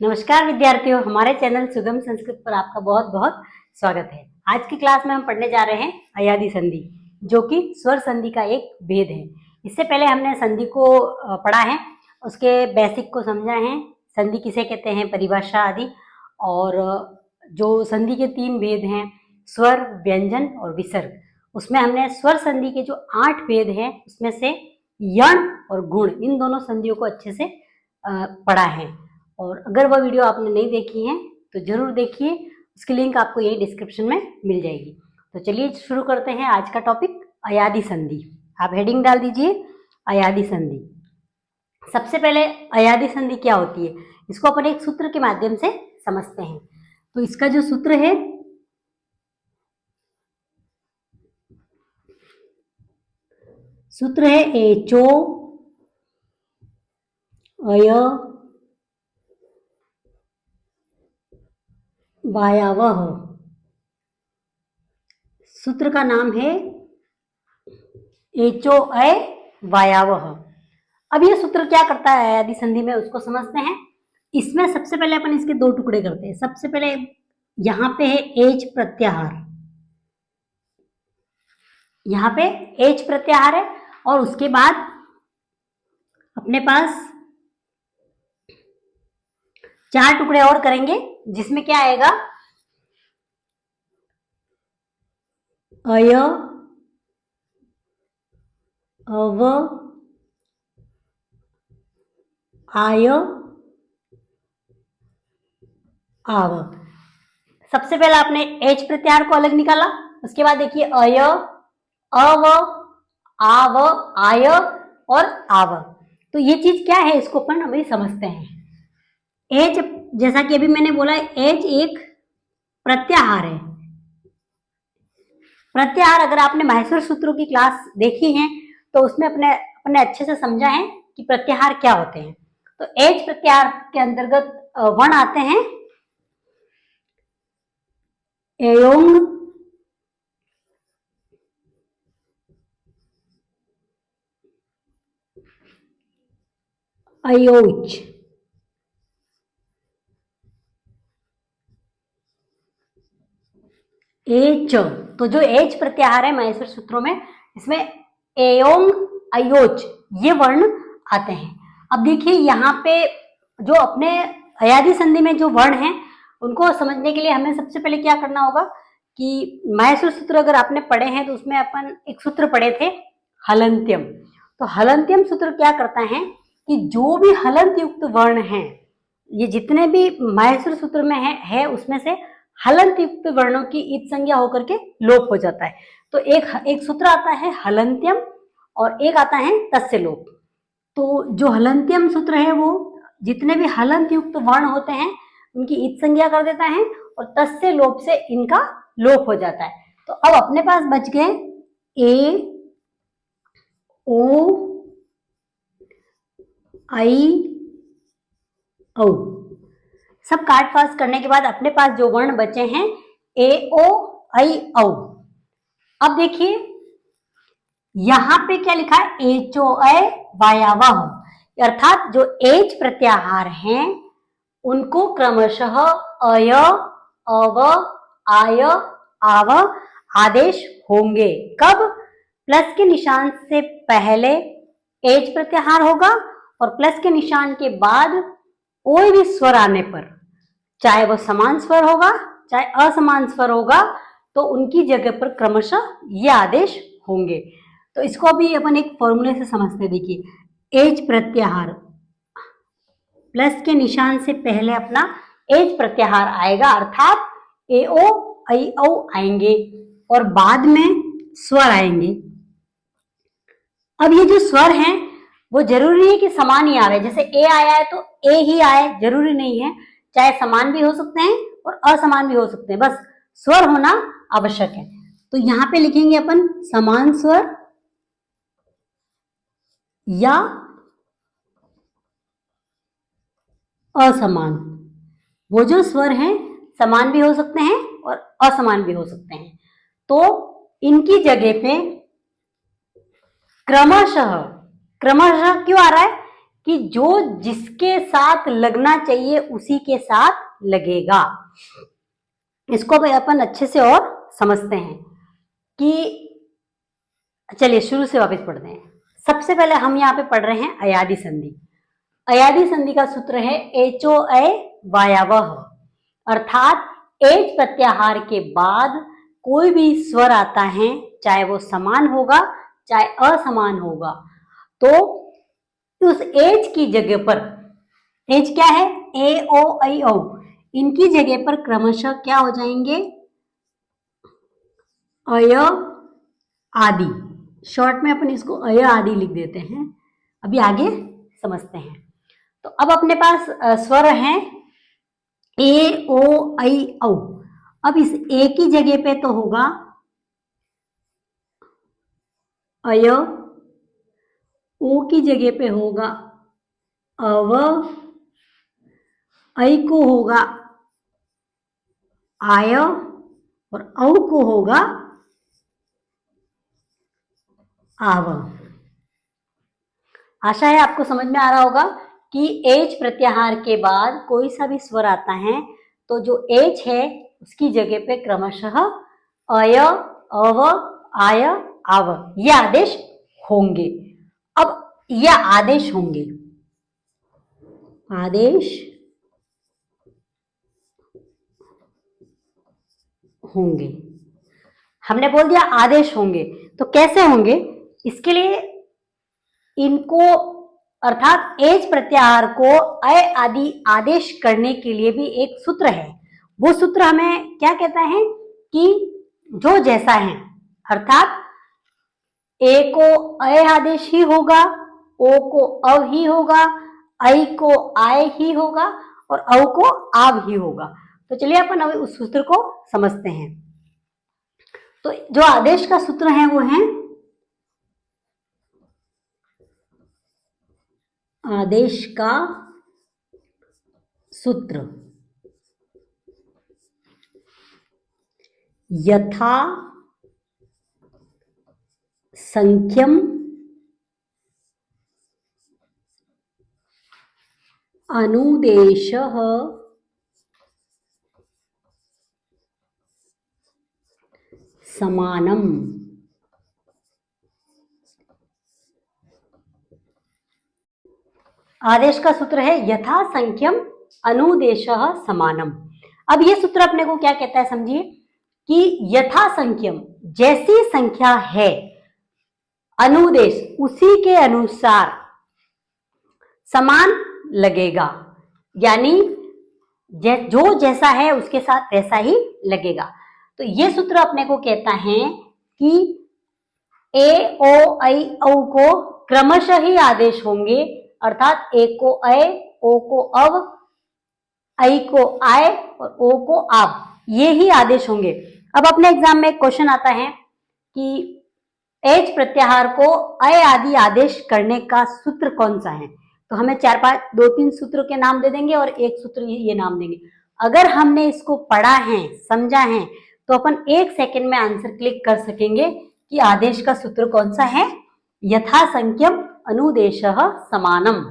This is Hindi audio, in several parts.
नमस्कार विद्यार्थियों, हमारे चैनल सुगम संस्कृत पर आपका बहुत बहुत स्वागत है। आज की क्लास में हम पढ़ने जा रहे हैं अयादि संधि, जो कि स्वर संधि का एक भेद है। इससे पहले हमने संधि को पढ़ा है, उसके बेसिक को समझा है, संधि किसे कहते हैं, परिभाषा आदि। और जो संधि के 3 भेद हैं, स्वर, व्यंजन और विसर्ग, उसमें हमने स्वर संधि के जो 8 भेद हैं उसमें से यण और गुण, इन दोनों संधियों को अच्छे से पढ़ा है। और अगर वह वीडियो आपने नहीं देखी है तो जरूर देखिए, उसकी लिंक आपको यही डिस्क्रिप्शन में मिल जाएगी। तो चलिए शुरू करते हैं आज का टॉपिक, अयादि संधि। आप हेडिंग डाल दीजिए, अयादि संधि। सबसे पहले अयादि संधि क्या होती है, इसको अपन एक सूत्र के माध्यम से समझते हैं। तो इसका जो सूत्र है, सूत्र है एचो अय वायावह। सूत्र का नाम है एचो अय वायावह। अब ये सूत्र क्या करता है अयादि संधि में, उसको समझते हैं। इसमें सबसे पहले अपन इसके 2 टुकड़े करते हैं। सबसे पहले यहाँ पे है एच प्रत्याहार, यहाँ पे एच प्रत्याहार है, और उसके बाद अपने पास 4 टुकड़े और करेंगे, जिसमें क्या आएगा, अय, अव, आय, आव। सबसे पहले आपने एच प्रत्याहार को अलग निकाला, उसके बाद देखिए अय, अव, आव, आय और आव। तो ये चीज क्या है, इसको अपन अभी समझते हैं। एच, जैसा कि अभी मैंने बोला, एच एक प्रत्याहार है। प्रत्याहार, अगर आपने माहेश्वर सूत्रों की क्लास देखी है तो उसमें अपने अच्छे से समझा है कि प्रत्याहार क्या होते हैं। तो एच प्रत्याहार के अंतर्गत वर्ण आते हैं एयोंग, अयोच। एच, तो जो एच प्रत्याहार है माहेश्वर सूत्रों में, इसमें एयोंग, अयोच, ये वर्ण आते हैं। अब देखिए यहाँ पे जो अपने अयादि संधि में जो वर्ण हैं, उनको समझने के लिए हमें सबसे पहले क्या करना होगा कि माहेश्वर सूत्र अगर आपने पढ़े हैं तो उसमें अपन एक सूत्र पढ़े थे, हलंत्यम। तो हलंत्यम सूत्र क्या करता है कि जो भी हलंत युक्त वर्ण हैं, ये जितने भी माहेश्वर सूत्र में है उसमें से हलंत युक्त वर्णों की ईद संज्ञा होकर के लोप हो जाता है। तो एक सूत्र आता है हलंत्यम और एक आता है तस्य लोप। तो जो हलंत्यम सूत्र है वो जितने भी हलंत युक्त वर्ण होते हैं उनकी ईद संज्ञा कर देता है, और तस्य लोप से इनका लोप हो जाता है। तो अब अपने पास बच गए ए, ओ, आई, औ। सब काट फास करने के बाद अपने पास जो वर्ण बचे हैं ए, ओ, आई, औ। अब देखिए यहां पे क्या लिखा है, एचो अय वायावह, अर्थात जो एच प्रत्याहार हैं उनको क्रमशः अय, अव, आय, आव आदेश होंगे। कब? प्लस के निशान से पहले एच प्रत्याहार होगा, और प्लस के निशान के बाद कोई भी स्वर आने पर, चाहे वो समान स्वर होगा चाहे असमान स्वर होगा, तो उनकी जगह पर क्रमशः ये आदेश होंगे। तो इसको अभी अपन एक फॉर्मूले से समझते, देखिए एच प्रत्याहार, प्लस के निशान से पहले अपना एच प्रत्याहार आएगा, अर्थात ए, ओ, आई, औ आएंगे, और बाद में स्वर आएंगे। अब ये जो स्वर हैं वो जरूरी है कि समान ही आवे, जैसे ए आया है तो ए ही आए, जरूरी नहीं है, चाहे समान भी हो सकते हैं और असमान भी हो सकते हैं, बस स्वर होना आवश्यक है। तो यहां पे लिखेंगे अपन समान स्वर या असमान। वो जो स्वर हैं समान भी हो सकते हैं और असमान भी हो सकते हैं। तो इनकी जगह पे क्रमशः, क्रमशः क्यों आ रहा है कि जो जिसके साथ लगना चाहिए उसी के साथ लगेगा। इसको भी अपन अच्छे से और समझते हैं कि चलिए शुरू से वापस पढ़ते हैं। सबसे पहले हम यहाँ पे पढ़ रहे हैं अयादी संधि। अयादी संधि का सूत्र है एचो ए वायावह, अर्थात एच प्रत्याहार के बाद कोई भी स्वर आता है, चाहे वो समान होगा चाहे असमान होगा, तो उस एच की जगह पर, एच क्या है, ए ओ आई ओ, इनकी जगह पर क्रमशः क्या हो जाएंगे, अय आदि। शॉर्ट में अपन इसको अय आदि लिख देते हैं। अभी आगे समझते हैं। तो अब अपने पास स्वर हैं ए ओ आई औ। अब इस ए की जगह पे तो होगा अय, ओ की जगह पे होगा अव, ऐ को होगा आय और औ को होगा आव। आशा है आपको समझ में आ रहा होगा कि एच प्रत्याहार के बाद कोई सा भी स्वर आता है तो जो एच है उसकी जगह पे क्रमशः अय, अव, आय, आव ये आदेश होंगे। अब ये आदेश होंगे, आदेश होंगे, हमने बोल दिया आदेश होंगे। तो कैसे होंगे, इसके लिए इनको अर्थात एच प्रत्याहार को अय आदि आदेश करने के लिए भी एक सूत्र है। वो सूत्र हमें क्या कहता है कि जो जैसा है, अर्थात ए को अय आदेश ही होगा, ओ को अव ही होगा, ऐ को आय ही होगा और औ को आव ही होगा। तो चलिए अपन अभी उस सूत्र को समझते हैं। तो जो आदेश का सूत्र है वो है आदेश का सूत्र यथा संख्यम अनुदेशः समानम। आदेश का सूत्र है यथा संख्यम अनुदेशः समानम। अब ये सूत्र अपने को क्या कहता है समझिए कि यथा संख्यम जैसी संख्या है, अनुदेश उसी के अनुसार समान लगेगा, यानी जो जैसा है उसके साथ वैसा ही लगेगा। तो ये सूत्र अपने को कहता है कि ए ओ ऐ औ को क्रमशः ही आदेश होंगे, अर्थात ए को अय, ओ को अव, ऐ को आय और ओ को आव, ये ही आदेश होंगे। अब अपने एग्जाम में एक क्वेश्चन आता है कि एच प्रत्याहार को अय आदि आदेश करने का सूत्र कौन सा है, तो हमें 2-3 सूत्रों के नाम दे देंगे और एक सूत्र ये नाम देंगे। अगर हमने इसको पढ़ा है, समझा है, तो अपन 1 सेकंड में आंसर क्लिक कर सकेंगे कि आदेश का सूत्र कौन सा है, यथा संख्यम अनुदेशः समानम।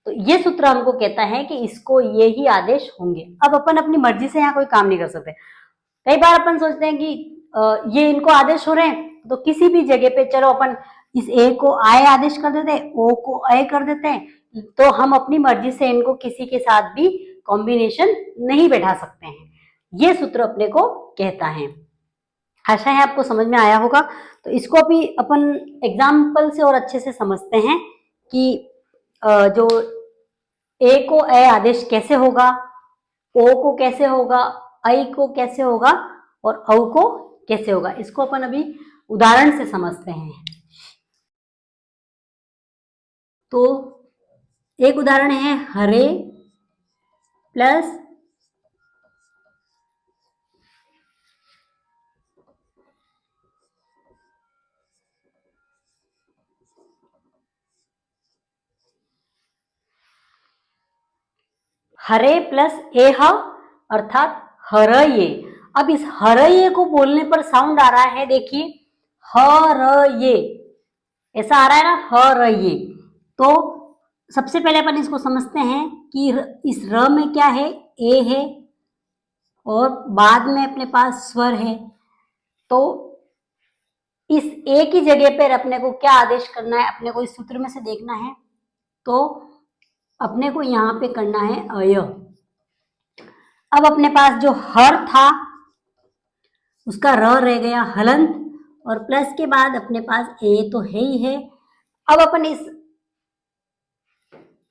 तो ये सूत्र हमको कहता है कि इसको ये ही आदेश होंगे। अब अपन अपनी मर्जी से यहाँ कोई काम नहीं कर सकते। कई बार अपन सोचते हैं कि ये इनको आदेश हो रहे हैं, तो किसी भी जगह पे चलो अपन इस ए को आय आदेश कर देते हैं, ओ को अय कर देते हैं, तो हम अपनी मर्जी से इनको किसी के साथ भी कॉम्बिनेशन नहीं बैठा सकते हैं। ये सूत्र अपने को कहता है। आशा है आपको समझ में आया होगा। तो इसको अभी अपन एग्जाम्पल से और अच्छे से समझते हैं कि जो ए को अय आदेश कैसे होगा, ओ को कैसे होगा, ऐ को कैसे होगा और औ को कैसे होगा। इसको अपन अभी उदाहरण से समझते हैं। तो एक उदाहरण है हरे प्लस हरे प्लस एह अर्थात हरये। अब इस हरये को बोलने पर साउंड आ रहा है, देखिए हरये, ऐसा आ रहा है ना, हरये। तो सबसे पहले अपन इसको समझते हैं कि इस र में क्या है, ए है और बाद में अपने पास स्वर है। तो इस ए की जगह पर अपने को क्या आदेश करना है, अपने को इस सूत्र में से देखना है। तो अपने को यहाँ पे करना है अय। अब अपने पास जो हर था उसका र रह गया हलंत और प्लस के बाद अपने पास ए तो है ही है। अब अपन इस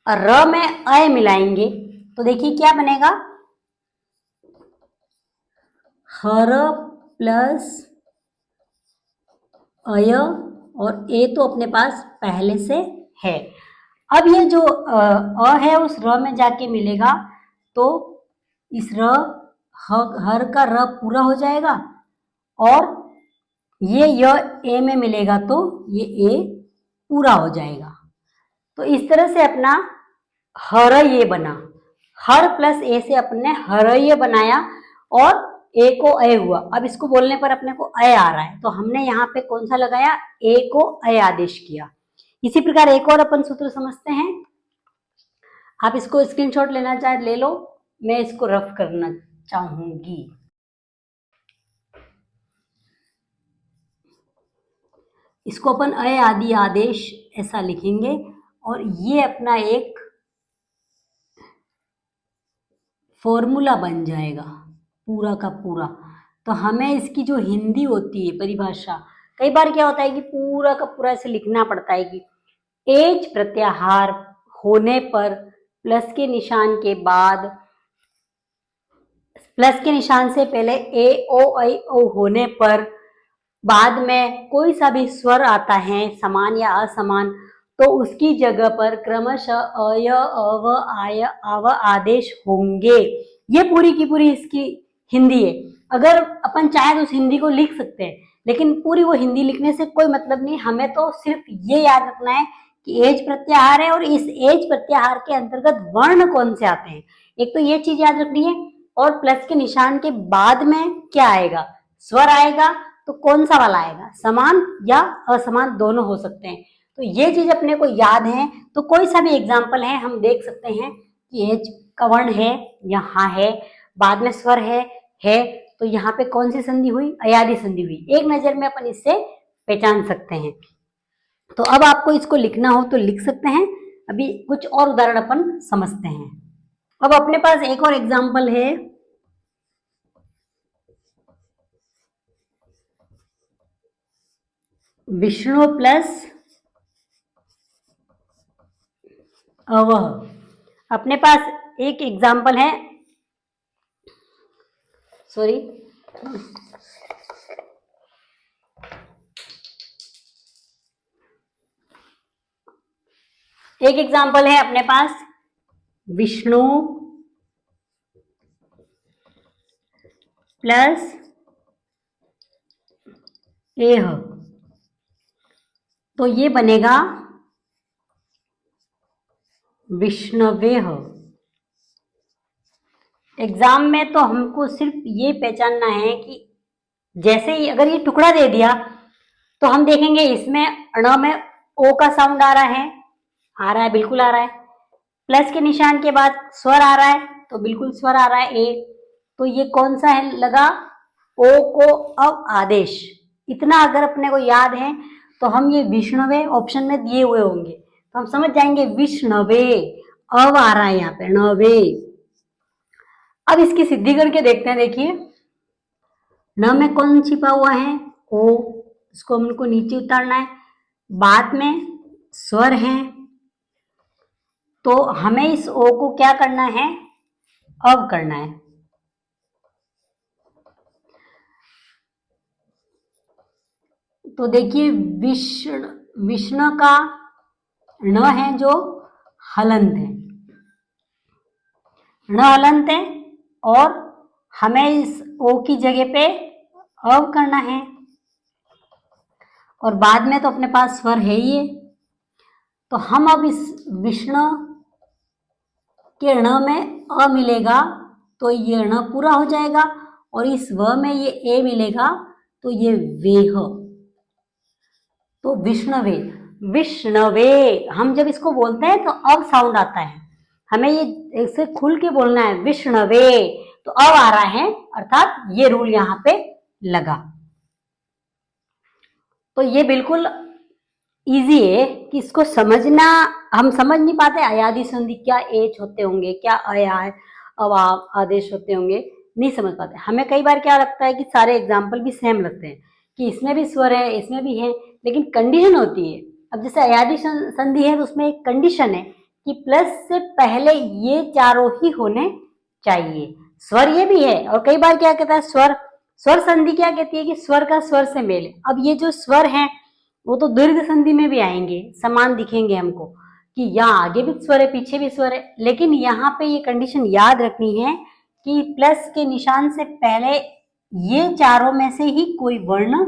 र में अय मिलाएंगे तो देखिए क्या बनेगा, हर प्लस अय और ए तो अपने पास पहले से है। अब ये जो अ है उस र में जाके मिलेगा तो इस र हर का र पूरा हो जाएगा और ये य ए में मिलेगा तो ये ए पूरा हो जाएगा। तो इस तरह से अपना हर ये बना, हर प्लस ए से अपने हर ये बनाया और ए को अय हुआ। अब इसको बोलने पर अपने को अय आ रहा है तो हमने यहाँ पे कौन सा लगाया, ए को अय आदेश किया। इसी प्रकार एक और अपन सूत्र समझते हैं। आप इसको स्क्रीनशॉट लेना चाहे ले लो, मैं इसको रफ करना चाहूंगी। इसको अपन अय आदि आदेश ऐसा लिखेंगे और ये अपना एक फॉर्मूला बन जाएगा पूरा का पूरा। तो हमें इसकी जो हिंदी होती है परिभाषा, कई बार क्या होता है कि पूरा का पूरा ऐसे लिखना पड़ता है कि एच प्रत्याहार होने पर प्लस के निशान के बाद, प्लस के निशान से पहले ए ओ ऐ ओ होने पर बाद में कोई सा भी स्वर आता है समान या असमान तो उसकी जगह पर क्रमशः अय अव आय आव आदेश होंगे। ये पूरी की पूरी इसकी हिंदी है। अगर अपन चाहे तो उस हिंदी को लिख सकते हैं, लेकिन पूरी वो हिंदी लिखने से कोई मतलब नहीं। हमें तो सिर्फ ये याद रखना है कि एज प्रत्याहार है और इस एज प्रत्याहार के अंतर्गत वर्ण कौन से आते हैं, एक तो ये चीज याद रखनी है। और प्लस के निशान के बाद में क्या आएगा, स्वर आएगा तो कौन सा वाला आएगा, समान या असमान दोनों हो सकते हैं। तो ये चीज अपने को याद है। तो कोई सा भी एग्जाम्पल है हम देख सकते हैं कि एच का वर्ण है, यहाँ है, बाद में स्वर है तो यहाँ पे कौन सी संधि हुई, अयादि संधि हुई। एक नजर में अपन इससे पहचान सकते हैं। तो अब आपको इसको लिखना हो तो लिख सकते हैं। अभी कुछ और उदाहरण अपन समझते हैं। अब अपने पास एक और एग्जाम्पल है, विष्णु प्लस अवह। अपने पास एक एग्जाम्पल है, सॉरी एक एग्जाम्पल है अपने पास विष्णु प्लस एह तो ये बनेगा विष्णवेह। एग्जाम में तो हमको सिर्फ ये पहचानना है कि जैसे ही अगर ये टुकड़ा दे दिया तो हम देखेंगे इसमें ण में ओ का साउंड आ रहा है, बिल्कुल आ रहा है। प्लस के निशान के बाद स्वर आ रहा है तो बिल्कुल स्वर आ रहा है ए। तो ये कौन सा है लगा, ओ को अव आदेश। इतना अगर अपने को याद है तो हम ये विष्णवे ऑप्शन में दिए हुए होंगे तो हम समझ जाएंगे विष्णवे, अव आ रहा है यहाँ पे नवे। अब इसकी सिद्धि करके देखते हैं। देखिए न में कौन छिपा हुआ है, ओ, इसको हमको नीचे उतारना है। बाद में स्वर है तो हमें इस ओ को क्या करना है, अव करना है। तो देखिए विष्णु का न है जो हलंत है, न हलंत है और हमें इस ओ की जगह पे अव करना है और बाद में तो अपने पास स्वर है ही है। तो हम अब इस विष्णु के ण में अ मिलेगा तो ये ण पूरा हो जाएगा और इस व में ये ए मिलेगा तो ये वेह, तो विष्णवे। विष्णवे। हम जब इसको बोलते हैं तो अब साउंड आता है, हमें ये इसे खुल के बोलना है, विष्णवे, तो अब आ रहा है, अर्थात ये रूल यहाँ पे लगा। तो ये बिल्कुल इजी है कि इसको समझना, हम समझ नहीं पाते अयादी संधि क्या एच होते होंगे, क्या अया अब आदेश होते होंगे, नहीं समझ पाते। हमें कई बार क्या लगता है कि सारे एग्जाम्पल भी सेम लगते हैं कि इसमें भी स्वर है, इसमें भी है, लेकिन कंडीशन होती है। अब जैसे अयादी संधि है तो उसमें एक कंडीशन है कि प्लस से पहले ये चारों ही होने चाहिए। स्वर ये भी है, और कई बार क्या कहता है स्वर संधि क्या कहती है कि स्वर का स्वर से मेल है। अब ये जो स्वर है वो तो दीर्घ संधि में भी आएंगे, समान दिखेंगे हमको कि यहाँ आगे भी स्वर है पीछे भी स्वर है, लेकिन यहाँ पे ये कंडीशन याद रखनी है कि प्लस के निशान से पहले ये चारों में से ही कोई वर्ण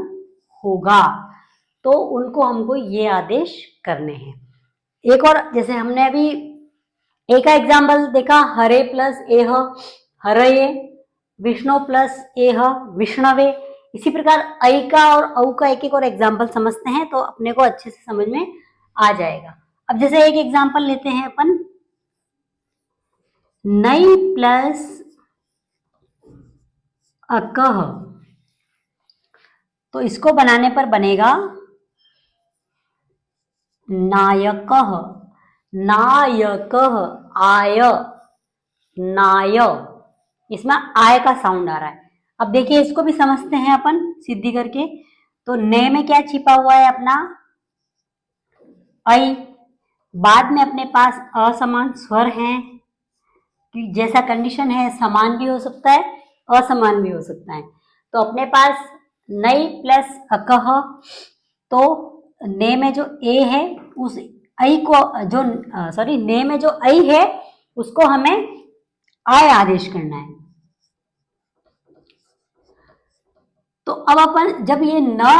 होगा, तो उनको हमको ये आदेश करने हैं। एक और, जैसे हमने अभी एक का एग्जाम्पल देखा, हरे प्लस एह हरये, विष्णु प्लस एह विष्णवे। इसी प्रकार ऐ का और औ का एक एक और एग्जाम्पल समझते हैं तो अपने को अच्छे से समझ में आ जाएगा। अब जैसे एक एग्जाम्पल लेते हैं अपन, नई प्लस अकह, तो इसको बनाने पर बनेगा नायकः, नायकः, आय, नाय, इसमें आय का साउंड आ रहा है। अब देखिए इसको भी समझते हैं अपन सिद्धि करके। तो ने में क्या छिपा हुआ है अपना ऐ, बाद में अपने पास असमान स्वर हैं कि जैसा कंडीशन है समान भी हो सकता है असमान भी हो सकता है। तो अपने पास नई प्लस अकह, तो ने में जो ए है उस ऐ को जो ने में जो ऐ है उसको हमें आय आदेश करना है। तो अब अपन जब ये न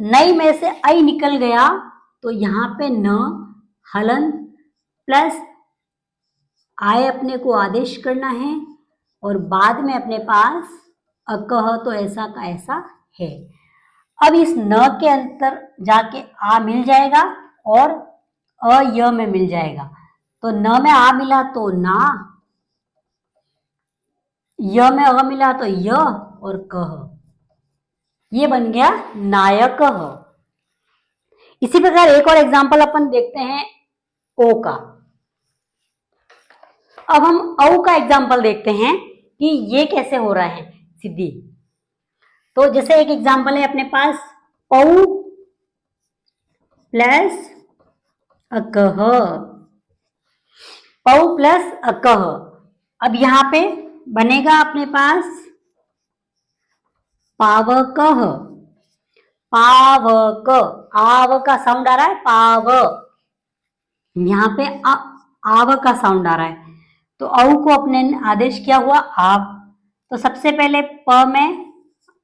नई में से ऐ निकल गया तो यहाँ पे न हलन प्लस आय अपने को आदेश करना है, और बाद में अपने पास अकह, तो ऐसा का ऐसा है। अब इस न के अंतर जाके आ मिल जाएगा और अ य में मिल जाएगा। तो न में आ मिला तो ना, य में अ मिला तो य, और कह, ये बन गया नायक। इसी प्रकार एक और एग्जांपल अपन देखते हैं ओ का। अब हम औ का एग्जांपल देखते हैं कि ये कैसे हो रहा है सिद्धि। तो जैसे एक एग्जांपल है अपने पास पौ प्लस अकह, पौ प्लस अकह। अब यहां पे बनेगा अपने पास पावकह, पावक, आव का साउंड आ रहा है, पाव, यहां पे आव का साउंड आ रहा है। तो औ को अपने आदेश किया हुआ आव। तो सबसे पहले प में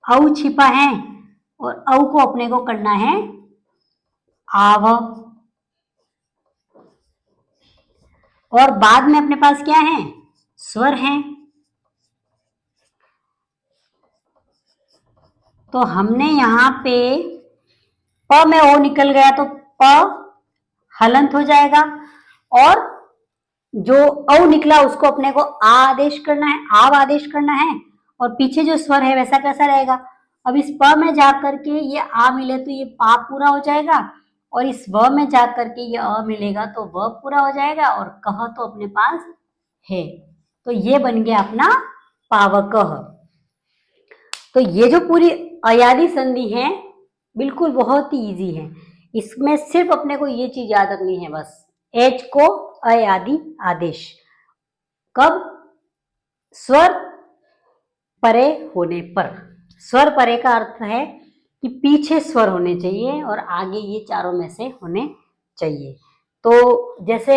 औ छिपा है और औ को अपने को करना है आव, और बाद में अपने पास क्या है स्वर है। तो हमने यहाँ पे प में ओ निकल गया तो प हलंत हो जाएगा, और जो औ निकला उसको अपने को आ आदेश करना है, आव आदेश करना है, और पीछे जो स्वर है वैसा कैसा रहेगा। अब इस प में जाकर के ये आ मिले तो ये पा पूरा हो जाएगा, और इस व में जाकर के ये अ मिलेगा तो व पूरा हो जाएगा, और कह तो अपने पास है। तो ये बन गया अपना पावकह। तो ये जो पूरी अयादी संधि है बिल्कुल बहुत ही इजी है। इसमें सिर्फ अपने को ये चीज याद रखनी है बस, एच को अयादी आदेश, कब स्वर परे होने पर। स्वर परे का अर्थ है कि पीछे स्वर होने चाहिए और आगे ये चारों में से होने चाहिए। तो जैसे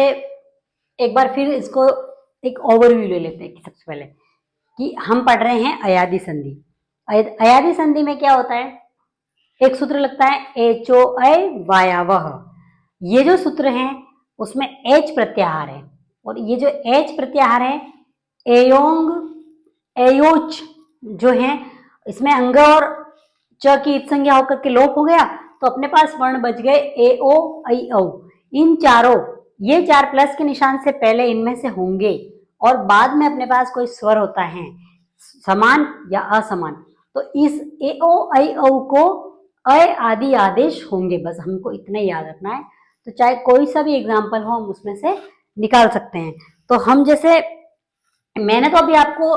एक बार फिर इसको एक ओवरव्यू ले लेते हैं कि सबसे पहले कि हम पढ़ रहे हैं अयादी संधि। अयादी संधि में क्या होता है, एक सूत्र लगता है एचो ऐ वायावह। ये जो सूत्र है उसमें एच प्रत्याहार है, और ये जो एच प्रत्याहार है एयोंग एयोच जो है, इसमें अंग और च की इत संज्ञा होकर के लोप हो गया, तो अपने पास वर्ण बच गए ए ओ ऐ औ। इन चारों, ये चार प्लस के निशान से पहले इनमें से होंगे और बाद में अपने पास कोई स्वर होता है समान या असमान, तो इस ए ओ ऐ औ को अ आदि आदेश होंगे। बस हमको इतना ही याद रखना है। तो चाहे कोई सा भी एग्जाम्पल हो हम उसमें से निकाल सकते हैं। तो हम जैसे, मैंने तो अभी आपको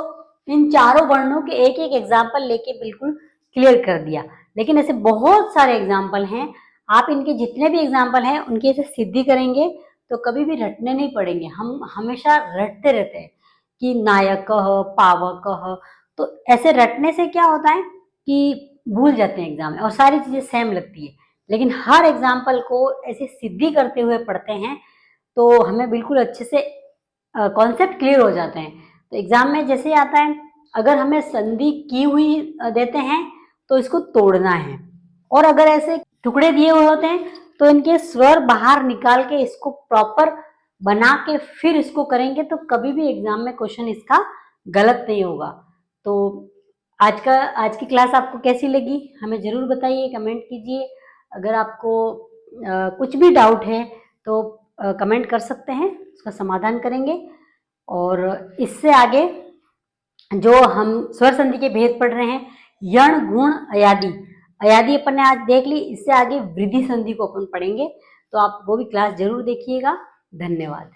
इन चारों वर्णों के एक एक एग्जाम्पल लेके बिल्कुल क्लियर कर दिया, लेकिन ऐसे बहुत सारे एग्जाम्पल हैं। आप इनके जितने भी एग्जाम्पल हैं उनकी ऐसे सिद्धि करेंगे तो कभी भी रटने नहीं पड़ेंगे। हम हमेशा रटते रहते हैं कि नायक पावक, तो ऐसे रटने से क्या होता है कि भूल जाते हैं एग्जाम में और सारी चीजें सेम लगती है। लेकिन हर एग्जाम्पल को ऐसे सिद्धि करते हुए पढ़ते हैं तो हमें बिल्कुल अच्छे से कॉन्सेप्ट क्लियर हो जाते हैं। तो एग्जाम में जैसे आता है, अगर हमें संधि की हुई देते हैं तो इसको तोड़ना है, और अगर ऐसे टुकड़े दिए हुए होते हैं तो इनके स्वर बाहर निकाल के इसको प्रॉपर बना के फिर इसको करेंगे तो कभी भी एग्जाम में क्वेश्चन इसका गलत नहीं होगा। तो आज की क्लास आपको कैसी लगी हमें जरूर बताइए, कमेंट कीजिए। अगर आपको कुछ भी डाउट है तो कमेंट कर सकते हैं, उसका समाधान करेंगे। और इससे आगे जो हम स्वर संधि के भेद पढ़ रहे हैं, यण गुण अयादि, अयादि अपन ने आज देख ली, इससे आगे वृद्धि संधि को अपन पढ़ेंगे। तो आप वो भी क्लास जरूर देखिएगा। धन्यवाद।